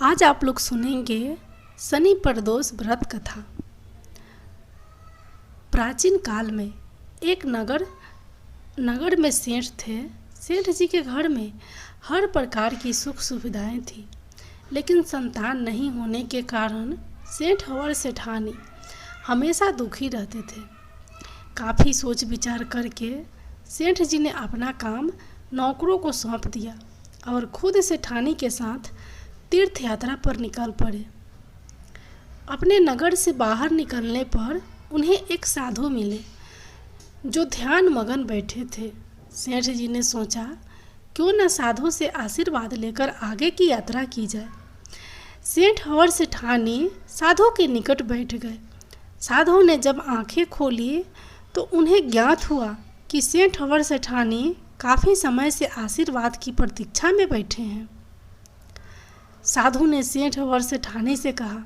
आज आप लोग सुनेंगे शनि प्रदोष व्रत कथा। प्राचीन काल में एक नगर में सेठ थे। सेठ जी के घर में हर प्रकार की सुख सुविधाएं थी, लेकिन संतान नहीं होने के कारण सेठ और सेठानी हमेशा दुखी रहते थे। काफ़ी सोच विचार करके सेठ जी ने अपना काम नौकरों को सौंप दिया और खुद सेठानी के साथ तीर्थ यात्रा पर निकल पड़े। अपने नगर से बाहर निकलने पर उन्हें एक साधु मिले जो ध्यान मगन बैठे थे। सेठ जी ने सोचा क्यों न साधु से आशीर्वाद लेकर आगे की यात्रा की जाए। सेठ और सेठानी साधु के निकट बैठ गए। साधु ने जब आंखें खोली तो उन्हें ज्ञात हुआ कि सेठ और सेठानी काफ़ी समय से आशीर्वाद की प्रतीक्षा में बैठे हैं। साधु ने सेठ और सेठानी से कहा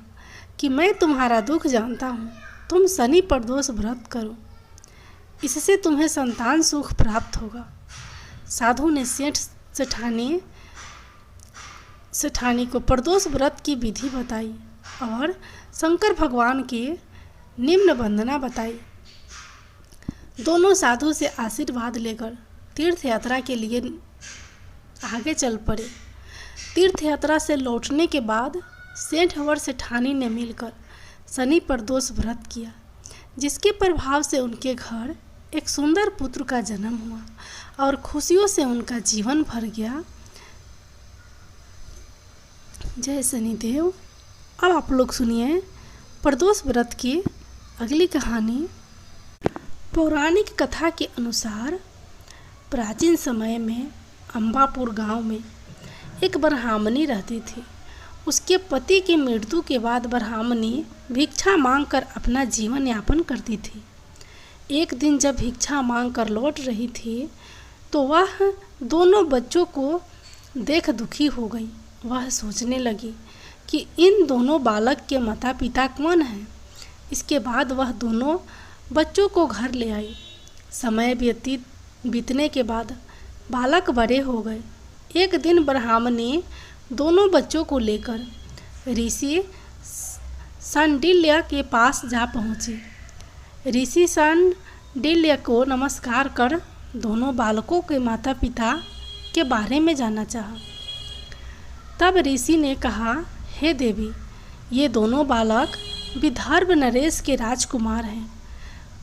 कि मैं तुम्हारा दुख जानता हूँ, तुम शनि प्रदोष व्रत करो, इससे तुम्हें संतान सुख प्राप्त होगा। साधु ने सेठानी को प्रदोष व्रत की विधि बताई और शंकर भगवान की निम्न वंदना बताई। दोनों साधु से आशीर्वाद लेकर तीर्थ यात्रा के लिए आगे चल पड़े। तीर्थ यात्रा से लौटने के बाद सेठ और सेठानी ने मिलकर शनि प्रदोष व्रत किया, जिसके प्रभाव से उनके घर एक सुंदर पुत्र का जन्म हुआ और खुशियों से उनका जीवन भर गया। जय शनिदेव। अब आप लोग सुनिए प्रदोष व्रत की अगली कहानी। पौराणिक कथा के अनुसार प्राचीन समय में अंबापुर गांव में एक ब्राह्मणी रहती थी। उसके पति की मृत्यु के बाद ब्राह्मणी भिक्षा मांगकर अपना जीवन यापन करती थी। एक दिन जब भिक्षा मांगकर लौट रही थी तो वह दोनों बच्चों को देख दुखी हो गई। वह सोचने लगी कि इन दोनों बालक के माता पिता कौन हैं। इसके बाद वह दोनों बच्चों को घर ले आई। समय बीतने के बाद बालक बड़े हो गए। एक दिन ब्राह्मणी दोनों बच्चों को लेकर ऋषि शांडिल्य के पास जा पहुंची। ऋषि शांडिल्य को नमस्कार कर दोनों बालकों के माता पिता के बारे में जानना चाहा। तब ऋषि ने कहा, हे देवी, ये दोनों बालक विदर्भ नरेश के राजकुमार हैं।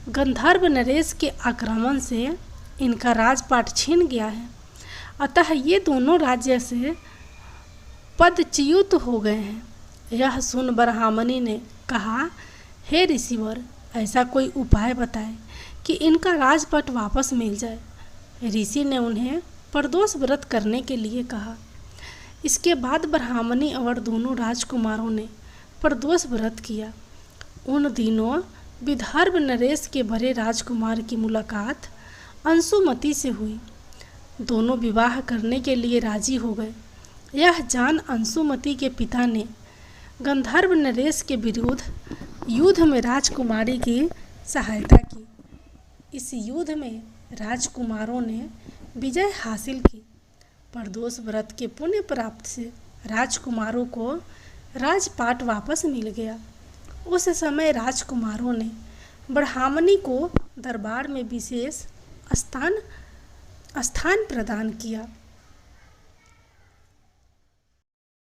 गंधर्व नरेश के आक्रमण से इनका राजपाट छीन गया है, अतः ये दोनों राज्य से पदच्युत हो गए हैं। यह सुन ब्राह्मणी ने कहा, हे ऋषिवर, ऐसा कोई उपाय बताएं कि इनका राजपाट वापस मिल जाए। ऋषि ने उन्हें प्रदोष व्रत करने के लिए कहा। इसके बाद ब्राह्मणी और दोनों राजकुमारों ने प्रदोष व्रत किया। उन दिनों विदर्भ नरेश के बड़े राजकुमार की मुलाकात अंशुमति से हुई। दोनों विवाह करने के लिए राजी हो गए। यह जान अंशुमति के पिता ने गंधर्व नरेश के विरुद्ध युद्ध में राजकुमारी की सहायता की। इस युद्ध में राजकुमारों ने विजय हासिल की। प्रदोष व्रत के पुण्य प्राप्त से राजकुमारों को राजपाट वापस मिल गया। उस समय राजकुमारों ने ब्राह्मणी को दरबार में विशेष स्थान प्रदान किया।